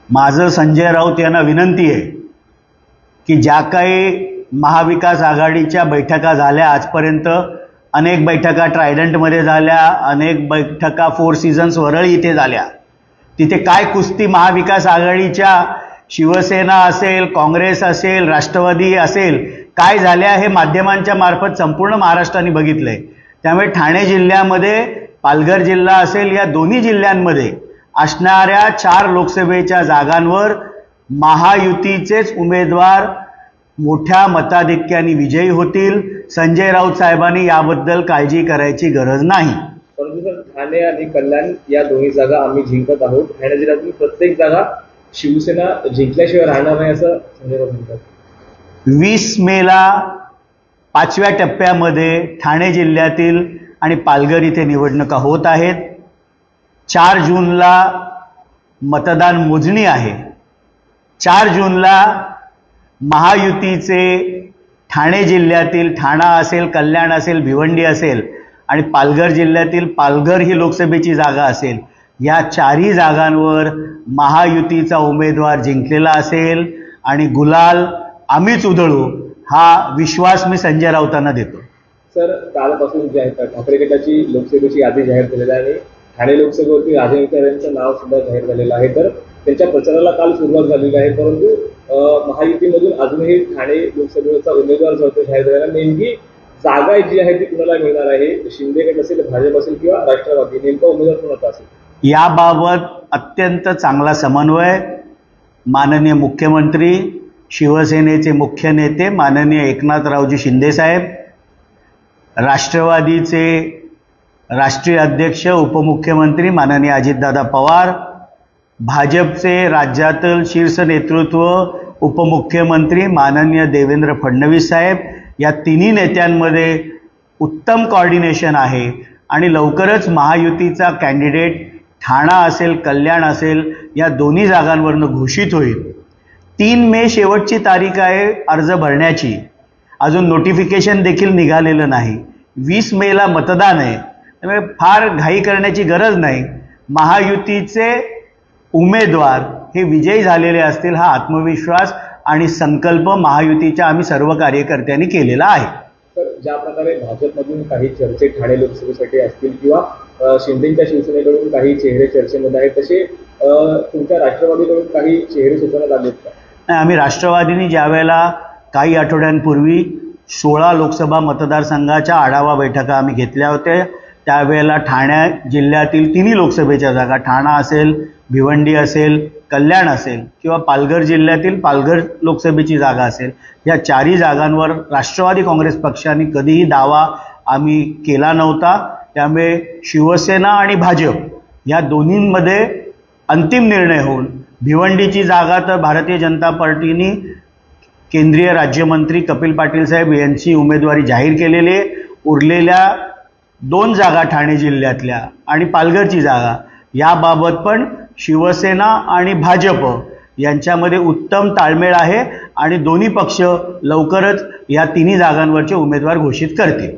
माझं संजय राऊत यांना विनंती आहे की ज्या काही महाविकास आघाडीच्या बैठका झाल्या आजपर्यंत, अनेक बैठका ट्रायडंटमध्ये झाल्या, अनेक बैठका फोर सीझन्स वरळी इथे झाल्या, तिथे काय कुस्ती महाविकास आघाडीच्या शिवसेना असेल, काँग्रेस असेल, राष्ट्रवादी असेल काय झाल्या हे माध्यमांच्या मार्फत संपूर्ण महाराष्ट्राने बघितलंय। त्यामुळे ठाणे जिल्ह्यामध्ये, पालघर जिल्हा असेल, या दोन्ही जिल्ह्यांमध्ये असणाऱ्या 4 लोकसभेच्या जागांवर महायुतीचेच उमेदवार मोठ्या मताधिक्याने विजयी होतील। संजय राऊत साहेबांनी याबद्दल काळजी करायची गरज नाही। परंतु सर, ठाणे आणि कल्याण या दोन्ही जागा आम्ही जिंकत आहोत। ठाणे जिल्ह्यातील प्रत्येक जागा शिवसेना जिंकल्याशिवाय राहणार नाही असं संजय राऊत म्हणतात। 20 मेला 5व्या टप्प्यामध्ये ठाणे जिल्ह्यातील आणि पालघर इथे निवडणुका होत आहेत। 4 जूनला मतदान मोजणी आहे। 4 जूनला महायुतीचे ठाणे जिल्ह्यातील ठाणा असेल, कल्याण असेल, भिवंडी असेल आणि पालघर जिल्ह्यातील पालघर ही लोकसभेची जागा असेल, या 4ही जागांवर महायुतीचा उमेदवार जिंकलेला असेल आणि गुलाल आम्हीच उधळू, हा विश्वास मी संजय राऊतांना देतो। सर, कालपासून ठाकरे गटाची लोकसभेची यादी जाहीर झालेली आहे आणि ठाणे लोकसभेवरती राजन विचारे यांचं नाव सुद्धा जाहीर झालेलं आहे। तर त्यांच्या प्रचाराला काल सुरुवात झालेली आहे, परंतु महायुतीमधून अजूनही ठाणे लोकसभेचा उमेदवार जो तो जाहीर झालेला, नेमकी जागा जी आहे ती कुणाला मिळणार आहे? शिंदे गट असेल, भाजप असेल किंवा राष्ट्रवादी, नेमका उमेदवार कोणाचा असेल? याबाबत अत्यंत चांगला समन्वय माननीय मुख्यमंत्री, शिवसेनेचे मुख्य नेते माननीय एकनाथरावजी शिंदे साहेब, राष्ट्रवादीचे राष्ट्रीय अध्यक्ष उपमुख्यमंत्री माननीय अजितदादा पवार, भाजपचे राज्यातील शीर्ष नेतृत्व उपमुख्यमंत्री माननीय देवेंद्र फडणवीस साहेब, या तिन्ही नेत्यांमध्ये उत्तम कोऑर्डिनेशन आहे आणि लवकरच महायुतीचा कॅन्डिडेट ठाणा असेल, कल्याण असेल, या दोन्ही जागांवरनं घोषित होईल। 3 मे शेवटची तारीख आहे अर्ज भरण्याची, अजून नोटिफिकेशन देखील निघालेलं नाही। 20 मेला मतदान आहे, त्यामुळे फार घाई करण्याची गरज नाही। महायुतीचे उमेदवार हे विजयी झालेले असतील, हा आत्मविश्वास आणि संकल्प महायुतीच्या आम्ही सर्व कार्यकर्त्यांनी केलेला आहे। तर ज्या प्रकारे भाजपमधून काही चर्चे ठाणे लोकसभेसाठी असतील किंवा शिंदेच्या शिवसेनेकडून काही चेहरे चर्चेमध्ये आहेत, तसे तुमच्या राष्ट्रवादीकडून काही चेहरे सुचवण्यात आले आहेत का? आम्ही राष्ट्रवादीने ज्यावेळेला काही आठवड्यांपूर्वी 16 लोकसभा मतदारसंघाच्या आढावा बैठका आम्ही घेतल्या होत्या, त्यावेळेला ठाणे जिल्ह्यातील तिन्ही लोकसभेच्या जागा, ठाणा असेल, भिवंडी असेल, कल्याण असेल किंवा पालघर जिल्ह्यातील पालघर लोकसभेची जागा असेल, या 4ही जागांवर राष्ट्रवादी काँग्रेस पक्षाने कधीही दावा आम्ही केला नव्हता। त्यामुळे शिवसेना आणि भाजप या दोन्हींमध्ये अंतिम निर्णय होऊन भिवंडीची जागा तर भारतीय जनता पार्टीने केंद्रीय राज्यमंत्री कपिल पाटील साहेब यांची उमेदवारी जाहीर केलेली आहे। उरलेल्या 2 जागा ठाणे जिल्ह्यातल्या आणि पालघरची जागा, याबाबत पण शिवसेना आणि भाजप यांच्यामध्ये उत्तम ताळमेळ आहे आणि दोन्ही पक्ष लवकरच या तिन्ही जागांवरचे उमेदवार घोषित करतील।